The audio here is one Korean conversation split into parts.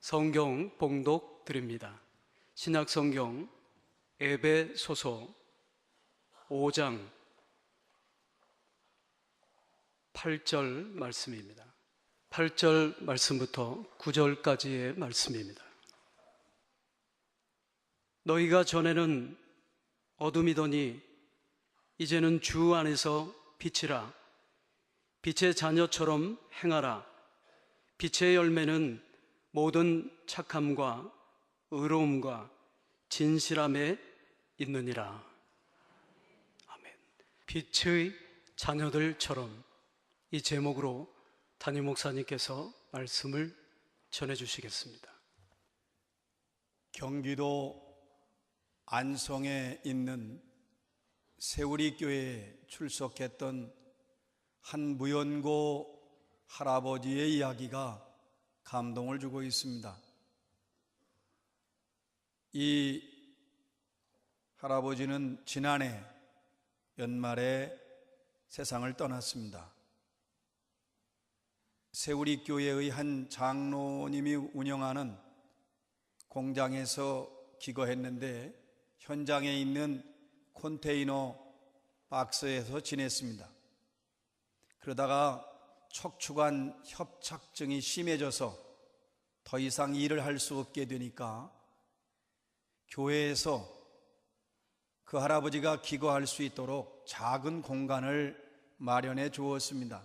성경 봉독 드립니다. 신약성경 에베소서 5장 8절 말씀입니다. 8절 말씀부터 9절까지의 말씀입니다. 너희가 전에는 어둠이더니 이제는 주 안에서 빛이라. 빛의 자녀처럼 행하라. 빛의 열매는 모든 착함과 의로움과 진실함에 있느니라. 아멘. 빛의 자녀들처럼, 이 제목으로 담임 목사님께서 말씀을 전해주시겠습니다. 경기도 안성에 있는 세우리교회에 출석했던 한 무연고 할아버지의 이야기가 감동을 주고 있습니다. 이 할아버지는 지난해 연말에 세상을 떠났습니다. 세우리교회의 한 장로님이 운영하는 공장에서 기거했는데 현장에 있는 컨테이너 박스에서 지냈습니다. 그러다가 척추관 협착증이 심해져서 더 이상 일을 할 수 없게 되니까 교회에서 그 할아버지가 기거할 수 있도록 작은 공간을 마련해 주었습니다.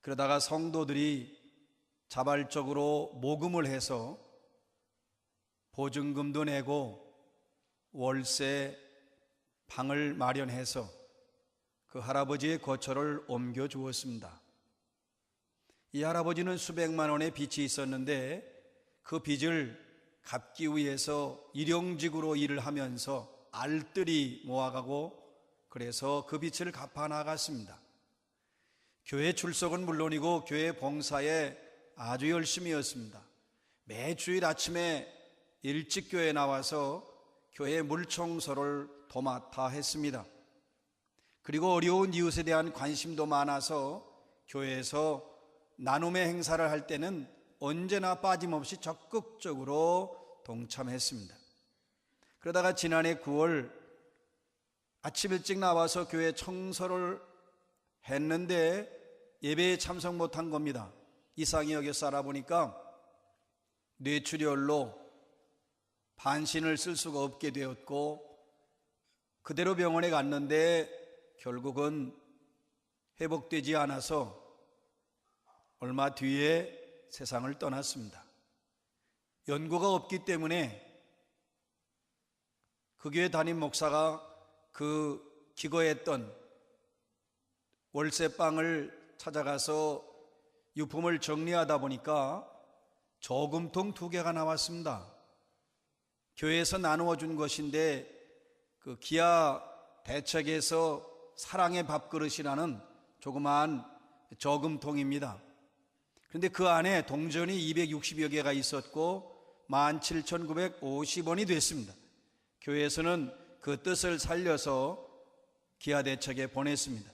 그러다가 성도들이 자발적으로 모금을 해서 보증금도 내고 월세 방을 마련해서 그 할아버지의 거처를 옮겨 주었습니다. 이 할아버지는 수백만 원의 빚이 있었는데 그 빚을 갚기 위해서 일용직으로 일을 하면서 알뜰히 모아가고 그래서 그 빚을 갚아 나갔습니다. 교회 출석은 물론이고 교회 봉사에 아주 열심히였습니다. 매주일 아침에 일찍 교회에 나와서 교회 물청소를 도맡아 했습니다. 그리고 어려운 이웃에 대한 관심도 많아서 교회에서 나눔의 행사를 할 때는 언제나 빠짐없이 적극적으로 동참했습니다. 그러다가 지난해 9월 아침 일찍 나와서 교회 청소를 했는데 예배에 참석 못한 겁니다. 이상히 여겨서 알아보니까 뇌출혈로 반신을 쓸 수가 없게 되었고 그대로 병원에 갔는데 결국은 회복되지 않아서 얼마 뒤에 세상을 떠났습니다. 연고가 없기 때문에 그 교회 담임 목사가 그 기거했던 월세방을 찾아가서 유품을 정리하다 보니까 저금통 2개가 나왔습니다. 교회에서 나누어 준 것인데 그 기아 대책에서 사랑의 밥그릇이라는 조그마한 저금통입니다. 그런데 그 안에 동전이 260여 개가 있었고 17,950원이 됐습니다. 교회에서는 그 뜻을 살려서 기아 대책에 보냈습니다.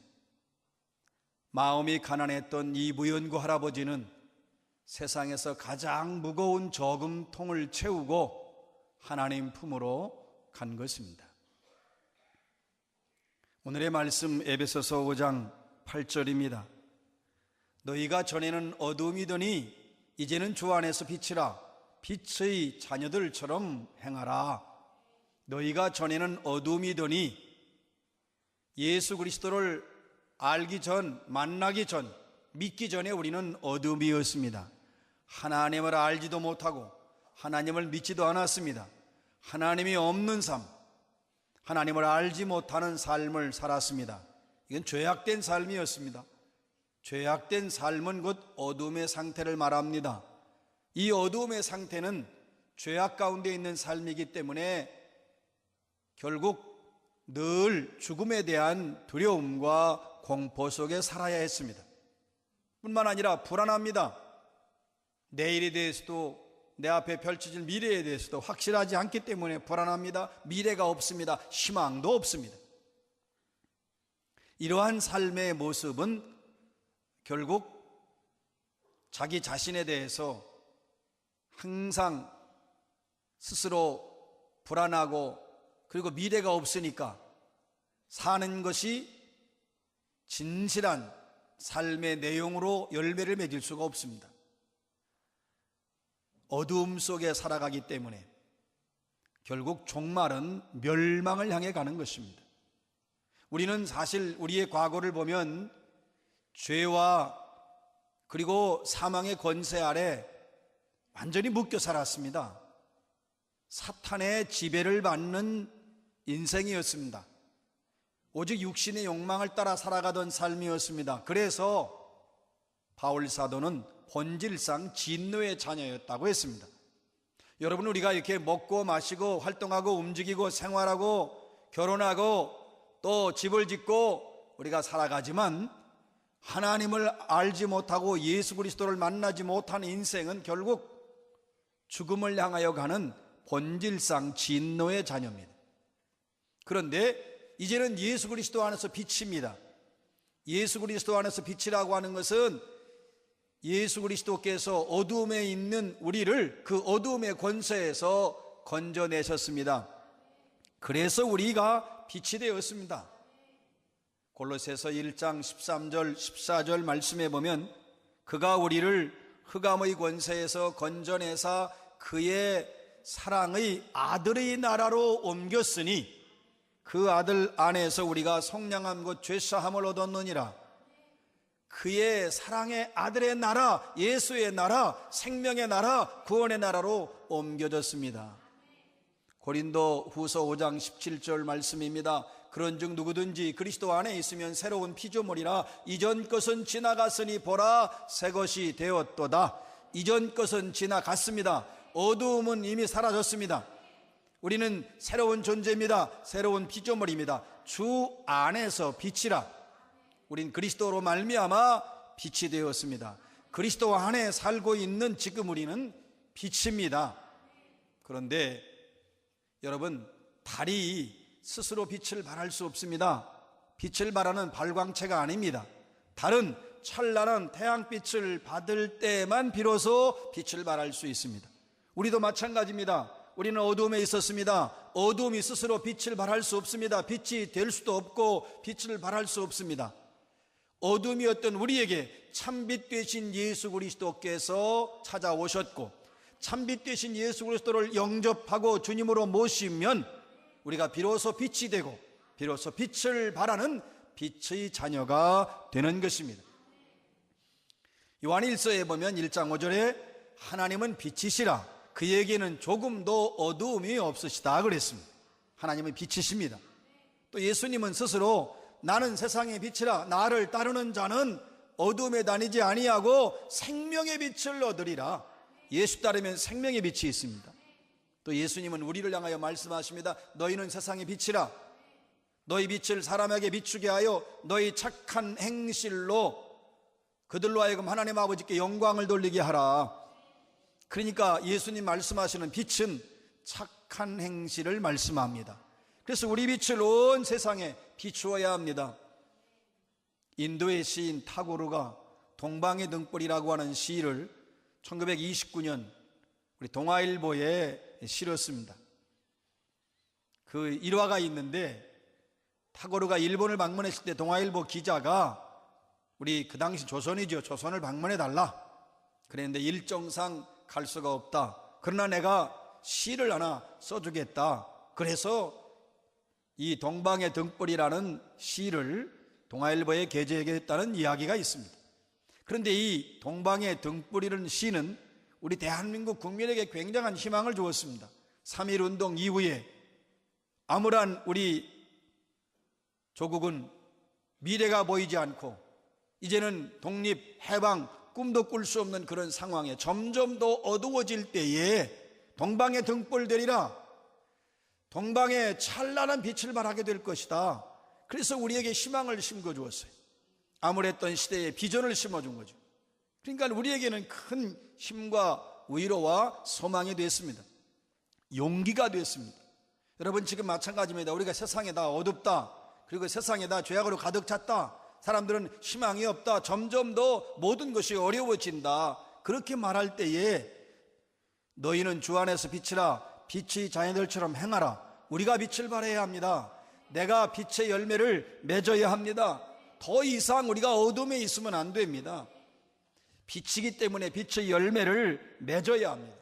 마음이 가난했던 이 무연고 할아버지는 세상에서 가장 무거운 저금통을 채우고 하나님 품으로 간 것입니다. 오늘의 말씀 에베소서 5장 8절입니다. 너희가 전에는 어둠이더니 이제는 주 안에서 빛이라. 빛의 자녀들처럼 행하라. 너희가 전에는 어둠이더니, 예수 그리스도를 알기 전, 만나기 전, 믿기 전에 우리는 어둠이었습니다. 하나님을 알지도 못하고 하나님을 믿지도 않았습니다. 하나님이 없는 삶, 하나님을 알지 못하는 삶을 살았습니다. 이건 죄악된 삶이었습니다. 죄악된 삶은 곧 어둠의 상태를 말합니다. 이 어둠의 상태는 죄악 가운데 있는 삶이기 때문에 결국 늘 죽음에 대한 두려움과 공포 속에 살아야 했습니다. 뿐만 아니라 불안합니다. 내일에 대해서도, 내 앞에 펼쳐질 미래에 대해서도 확실하지 않기 때문에 불안합니다. 미래가 없습니다. 희망도 없습니다. 이러한 삶의 모습은 결국 자기 자신에 대해서 항상 스스로 불안하고 그리고 미래가 없으니까 사는 것이 진실한 삶의 내용으로 열매를 맺을 수가 없습니다. 어두움 속에 살아가기 때문에 결국 종말은 멸망을 향해 가는 것입니다. 우리는 사실 우리의 과거를 보면 죄와 그리고 사망의 권세 아래 완전히 묶여 살았습니다. 사탄의 지배를 받는 인생이었습니다. 오직 육신의 욕망을 따라 살아가던 삶이었습니다. 그래서 바울 사도는 본질상 진노의 자녀였다고 했습니다. 여러분, 우리가 이렇게 먹고 마시고 활동하고 움직이고 생활하고 결혼하고 또 집을 짓고 우리가 살아가지만 하나님을 알지 못하고 예수 그리스도를 만나지 못한 인생은 결국 죽음을 향하여 가는 본질상 진노의 자녀입니다. 그런데 이제는 예수 그리스도 안에서 빛입니다. 예수 그리스도 안에서 빛이라고 하는 것은 예수 그리스도께서 어두움에 있는 우리를 그 어두움의 권세에서 건져내셨습니다. 그래서 우리가 빛이 되었습니다. 골로새서 1장 13절 14절 말씀에 보면 그가 우리를 흑암의 권세에서 건져내사 그의 사랑의 아들의 나라로 옮겼으니 그 아들 안에서 우리가 속량함 곧 죄사함을 얻었느니라. 그의 사랑의 아들의 나라, 예수의 나라, 생명의 나라, 구원의 나라로 옮겨졌습니다. 고린도 후서 5장 17절 말씀입니다. 그런즉 누구든지 그리스도 안에 있으면 새로운 피조물이라. 이전 것은 지나갔으니 보라 새 것이 되었도다. 이전 것은 지나갔습니다. 어두움은 이미 사라졌습니다. 우리는 새로운 존재입니다. 새로운 피조물입니다. 주 안에서 빛이라. 우린 그리스도로 말미암아 빛이 되었습니다. 그리스도 안에 살고 있는 지금 우리는 빛입니다. 그런데 여러분, 달이 스스로 빛을 발할 수 없습니다. 빛을 발하는 발광체가 아닙니다. 달은 찬란한 태양빛을 받을 때만 비로소 빛을 발할 수 있습니다. 우리도 마찬가지입니다. 우리는 어두움에 있었습니다. 어두움이 스스로 빛을 발할 수 없습니다. 빛이 될 수도 없고 빛을 발할 수 없습니다. 어둠이었던 우리에게 참빛 되신 예수 그리스도께서 찾아오셨고 참빛 되신 예수 그리스도를 영접하고 주님으로 모시면 우리가 비로소 빛이 되고 비로소 빛을 발하는 빛의 자녀가 되는 것입니다. 요한일서에 보면 1장 5절에 하나님은 빛이시라 그에게는 조금도 어두움이 없으시다 그랬습니다. 하나님은 빛이십니다. 또 예수님은 스스로 나는 세상의 빛이라 나를 따르는 자는 어두움에 다니지 아니하고 생명의 빛을 얻으리라. 예수 따르면 생명의 빛이 있습니다. 또 예수님은 우리를 향하여 말씀하십니다. 너희는 세상의 빛이라. 너희 빛을 사람에게 비추게 하여 너희 착한 행실로 그들로 하여금 하나님 아버지께 영광을 돌리게 하라. 그러니까 예수님 말씀하시는 빛은 착한 행실을 말씀합니다. 그래서 우리 빛을 온 세상에 비추어야 합니다. 인도의 시인 타고르가 동방의 등불이라고 하는 시를 1929년 우리 동아일보에 실었습니다. 그 일화가 있는데 타고르가 일본을 방문했을 때 동아일보 기자가 우리 그 당시 조선이죠. 조선을 방문해 달라. 그랬는데 일정상 갈 수가 없다. 그러나 내가 시를 하나 써주겠다. 그래서 이 동방의 등불이라는 시를 동아일보에 게재했다는 이야기가 있습니다. 그런데 이 동방의 등불이라는 시는 우리 대한민국 국민에게 굉장한 희망을 주었습니다. 3.1운동 이후에 암울한 우리 조국은 미래가 보이지 않고 이제는 독립, 해방, 꿈도 꿀 수 없는 그런 상황에 점점 더 어두워질 때에 동방의 등불 되리라. 동방에 찬란한 빛을 발하게 될 것이다. 그래서 우리에게 희망을 심어주었어요. 암울했던 시대에 비전을 심어준 거죠. 그러니까 우리에게는 큰 힘과 위로와 소망이 됐습니다. 용기가 됐습니다. 여러분 지금 마찬가지입니다. 우리가 세상에 다 어둡다. 그리고 세상에 다 죄악으로 가득 찼다. 사람들은 희망이 없다. 점점 더 모든 것이 어려워진다. 그렇게 말할 때에 너희는 주 안에서 빛이라 빛이 자녀들처럼 행하라. 우리가 빛을 발해야 합니다. 내가 빛의 열매를 맺어야 합니다. 더 이상 우리가 어둠에 있으면 안 됩니다. 빛이기 때문에 빛의 열매를 맺어야 합니다.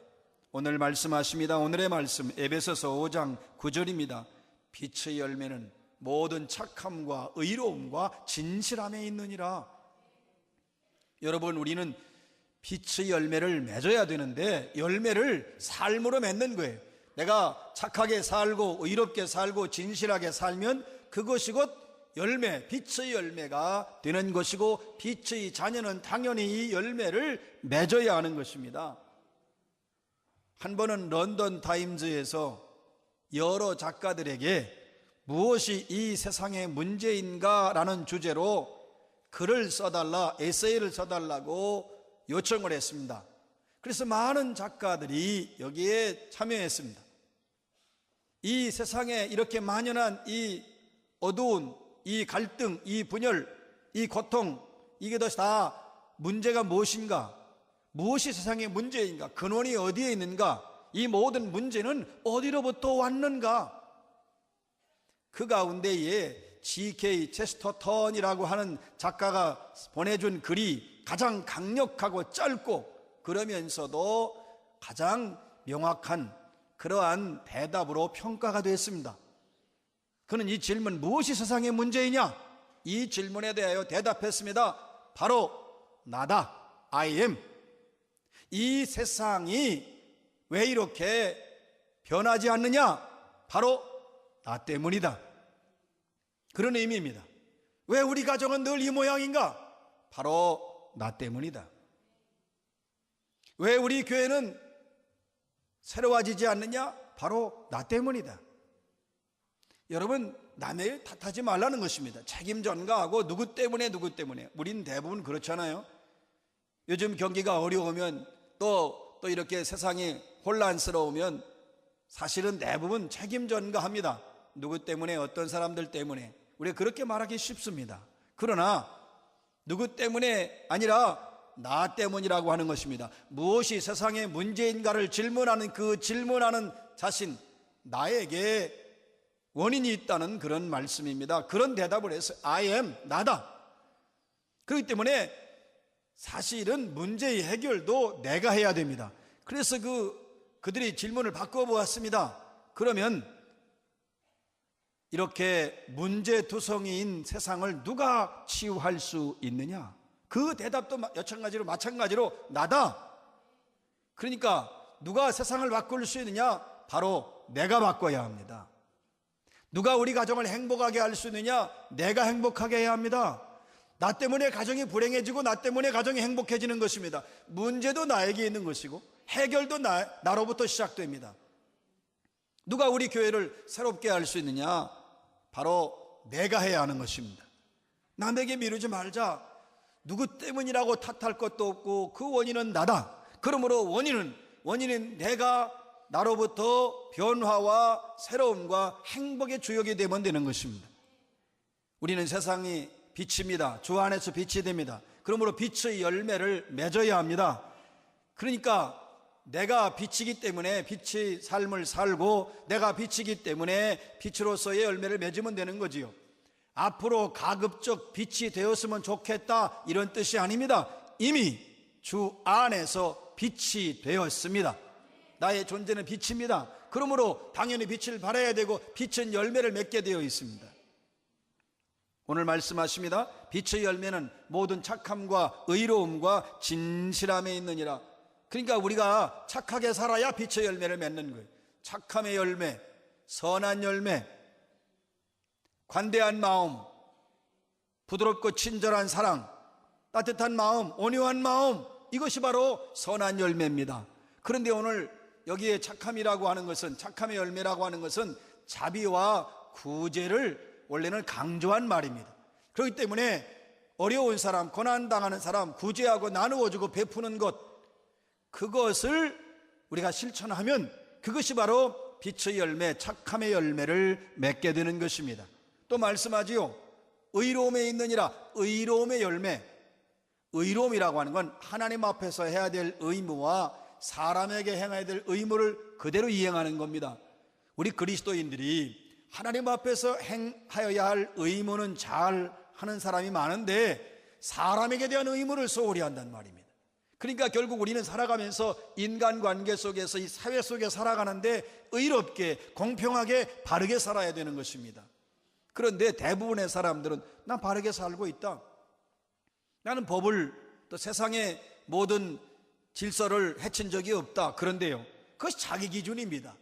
오늘 말씀하십니다. 오늘의 말씀 에베소서 5장 9절입니다. 빛의 열매는 모든 착함과 의로움과 진실함에 있느니라. 여러분, 우리는 빛의 열매를 맺어야 되는데 열매를 삶으로 맺는 거예요. 내가 착하게 살고 의롭게 살고 진실하게 살면 그것이 곧 열매, 빛의 열매가 되는 것이고, 빛의 자녀는 당연히 이 열매를 맺어야 하는 것입니다. 한 번은 런던 타임즈에서 여러 작가들에게 무엇이 이 세상의 문제인가 라는 주제로 글을 써달라, 에세이를 써달라고 요청을 했습니다. 그래서 많은 작가들이 여기에 참여했습니다. 이 세상에 이렇게 만연한 이 어두운 이 갈등, 이 분열, 이 고통, 이게 다 문제가 무엇인가? 무엇이 세상의 문제인가? 근원이 어디에 있는가? 이 모든 문제는 어디로부터 왔는가? 그 가운데에 G.K. 체스터턴이라고 하는 작가가 보내준 글이 가장 강력하고 짧고 그러면서도 가장 명확한 그러한 대답으로 평가가 됐습니다. 그는 이 질문, 무엇이 세상의 문제이냐? 이 질문에 대하여 대답했습니다. 바로 나다. I am. 이 세상이 왜 이렇게 변하지 않느냐? 바로 나 때문이다. 그런 의미입니다. 왜 우리 가정은 늘 이 모양인가? 바로 나 때문이다. 왜 우리 교회는 새로워지지 않느냐? 바로 나 때문이다. 여러분, 남의 일 탓하지 말라는 것입니다. 책임 전가하고 누구 때문에 우린 대부분 그렇잖아요. 요즘 경기가 어려우면 또 이렇게 세상이 혼란스러우면 사실은 대부분 책임 전가합니다. 누구 때문에, 어떤 사람들 때문에. 우리가 그렇게 말하기 쉽습니다. 그러나 누구 때문에 아니라 나 때문이라고 하는 것입니다. 무엇이 세상의 문제인가를 질문하는 그 질문하는 자신, 나에게 원인이 있다는 그런 말씀입니다. 그런 대답을 해서 I am, 나다. 그렇기 때문에 사실은 문제의 해결도 내가 해야 됩니다. 그래서 그들이 질문을 바꿔보았습니다. 그러면 이렇게 문제투성이인 세상을 누가 치유할 수 있느냐? 그 대답도 마찬가지로 나다. 그러니까 누가 세상을 바꿀 수 있느냐? 바로 내가 바꿔야 합니다. 누가 우리 가정을 행복하게 할 수 있느냐? 내가 행복하게 해야 합니다. 나 때문에 가정이 불행해지고 나 때문에 가정이 행복해지는 것입니다. 문제도 나에게 있는 것이고 해결도 나로부터 시작됩니다. 누가 우리 교회를 새롭게 할 수 있느냐? 바로 내가 해야 하는 것입니다. 남에게 미루지 말자. 누구 때문이라고 탓할 것도 없고 그 원인은 나다. 그러므로 원인은 내가 나로부터 변화와 새로움과 행복의 주역이 되면 되는 것입니다. 우리는 세상이 빛입니다. 주 안에서 빛이 됩니다. 그러므로 빛의 열매를 맺어야 합니다. 그러니까 내가 빛이기 때문에 빛의 삶을 살고 내가 빛이기 때문에 빛으로서의 열매를 맺으면 되는 거지요. 앞으로 가급적 빛이 되었으면 좋겠다 이런 뜻이 아닙니다. 이미 주 안에서 빛이 되었습니다. 나의 존재는 빛입니다. 그러므로 당연히 빛을 발해야 되고 빛은 열매를 맺게 되어 있습니다. 오늘 말씀하십니다. 빛의 열매는 모든 착함과 의로움과 진실함에 있느니라. 그러니까 우리가 착하게 살아야 빛의 열매를 맺는 거예요. 착함의 열매, 선한 열매, 관대한 마음, 부드럽고 친절한 사랑, 따뜻한 마음, 온유한 마음, 이것이 바로 선한 열매입니다. 그런데 오늘 여기에 착함이라고 하는 것은, 착함의 열매라고 하는 것은 자비와 구제를 원래는 강조한 말입니다. 그렇기 때문에 어려운 사람, 고난당하는 사람 구제하고 나누어주고 베푸는 것, 그것을 우리가 실천하면 그것이 바로 빛의 열매, 착함의 열매를 맺게 되는 것입니다. 또 말씀하지요. 의로움에 있느니라. 의로움의 열매. 의로움이라고 하는 건 하나님 앞에서 해야 될 의무와 사람에게 행해야 될 의무를 그대로 이행하는 겁니다. 우리 그리스도인들이 하나님 앞에서 행하여야 할 의무는 잘 하는 사람이 많은데 사람에게 대한 의무를 소홀히 한단 말입니다. 그러니까 결국 우리는 살아가면서 인간관계 속에서 이 사회 속에 살아가는데 의롭게 공평하게 바르게 살아야 되는 것입니다. 그런데 대부분의 사람들은 난 바르게 살고 있다, 나는 법을 또 세상의 모든 질서를 해친 적이 없다, 그런데요, 그것이 자기 기준입니다.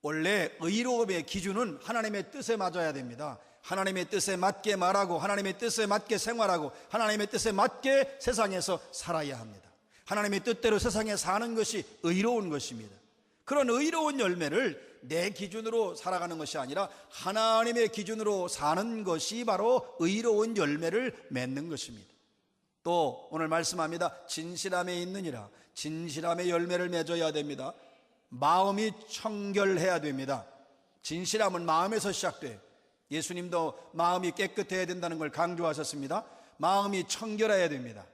원래 의로움의 기준은 하나님의 뜻에 맞아야 됩니다. 하나님의 뜻에 맞게 말하고 하나님의 뜻에 맞게 생활하고 하나님의 뜻에 맞게 세상에서 살아야 합니다. 하나님의 뜻대로 세상에 사는 것이 의로운 것입니다. 그런 의로운 열매를 내 기준으로 살아가는 것이 아니라 하나님의 기준으로 사는 것이 바로 의로운 열매를 맺는 것입니다. 또 오늘 말씀합니다. 진실함에 있느니라. 진실함의 열매를 맺어야 됩니다. 마음이 청결해야 됩니다. 진실함은 마음에서 시작돼요. 예수님도 마음이 깨끗해야 된다는 걸 강조하셨습니다. 마음이 청결해야 됩니다.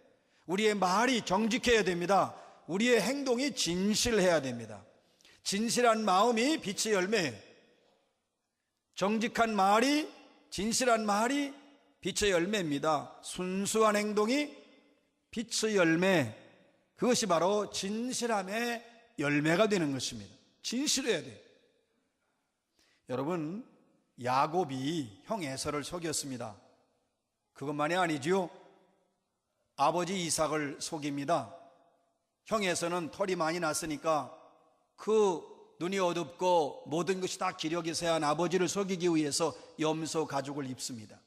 우리의 말이 정직해야 됩니다. 우리의 행동이 진실해야 됩니다. 진실한 마음이 빛의 열매예요. 정직한 말이, 진실한 말이 빛의 열매입니다. 순수한 행동이 빛의 열매, 그것이 바로 진실함의 열매가 되는 것입니다. 진실해야 돼요. 여러분, 야곱이 형 에서를 속였습니다. 그것만이 아니지요. 아버지 이삭을 속입니다. 형 에서는 털이 많이 났으니까 그 눈이 어둡고 모든 것이 다 기력이 세한 아버지를 속이기 위해서 염소 가죽을 입습니다.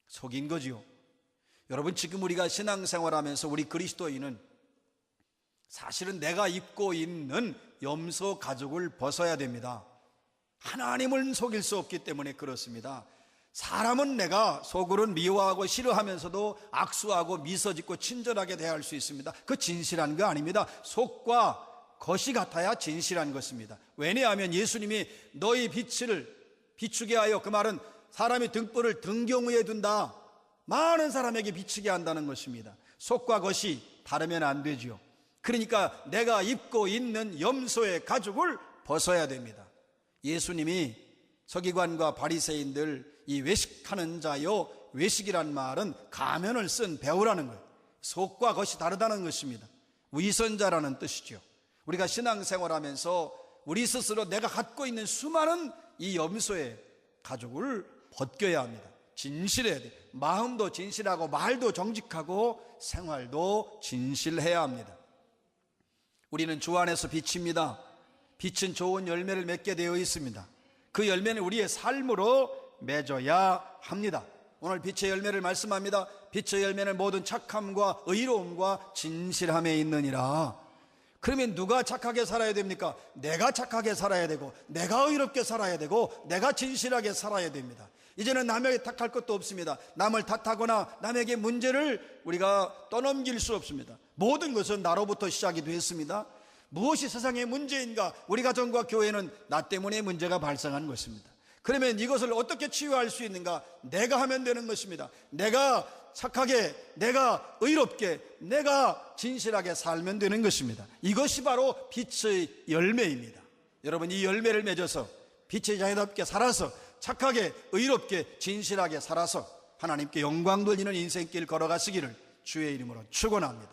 속인 거지요. 여러분, 지금 우리가 신앙생활하면서 우리 그리스도인은 사실은 내가 입고 있는 염소 가죽을 벗어야 됩니다. 하나님을 속일 수 없기 때문에 그렇습니다. 사람은 내가 속으로는 미워하고 싫어하면서도 악수하고 미소 짓고 친절하게 대할 수 있습니다. 그 진실한 거 아닙니다. 속과 겉이 같아야 진실한 것입니다. 왜냐하면 예수님이 너희 빛을 비추게 하여, 그 말은 사람이 등불을 등경위에 둔다, 많은 사람에게 비추게 한다는 것입니다. 속과 겉이 다르면 안 되지요. 그러니까 내가 입고 있는 염소의 가죽을 벗어야 됩니다. 예수님이 서기관과 바리새인들 이 외식하는 자요, 외식이란 말은 가면을 쓴 배우라는 거예요. 속과 겉이 다르다는 것입니다. 위선자라는 뜻이죠. 우리가 신앙생활하면서 우리 스스로 내가 갖고 있는 수많은 이 염소의 가죽을 벗겨야 합니다. 진실해야 돼요. 마음도 진실하고 말도 정직하고 생활도 진실해야 합니다. 우리는 주 안에서 빛입니다. 빛은 좋은 열매를 맺게 되어 있습니다. 그 열매는 우리의 삶으로 맺어야 합니다. 오늘 빛의 열매를 말씀합니다. 빛의 열매는 모든 착함과 의로움과 진실함에 있느니라. 그러면 누가 착하게 살아야 됩니까? 내가 착하게 살아야 되고, 내가 의롭게 살아야 되고, 내가 진실하게 살아야 됩니다. 이제는 남에게 탓할 것도 없습니다. 남을 탓하거나 남에게 문제를 우리가 떠넘길 수 없습니다. 모든 것은 나로부터 시작이 됐습니다. 무엇이 세상의 문제인가? 우리 가정과 교회는 나 때문에 문제가 발생한 것입니다. 그러면 이것을 어떻게 치유할 수 있는가? 내가 하면 되는 것입니다. 내가 착하게, 내가 의롭게, 내가 진실하게 살면 되는 것입니다. 이것이 바로 빛의 열매입니다. 여러분, 이 열매를 맺어서 빛의 자녀답게 살아서 착하게, 의롭게, 진실하게 살아서 하나님께 영광 돌리는 인생길 걸어가시기를 주의 이름으로 축원합니다.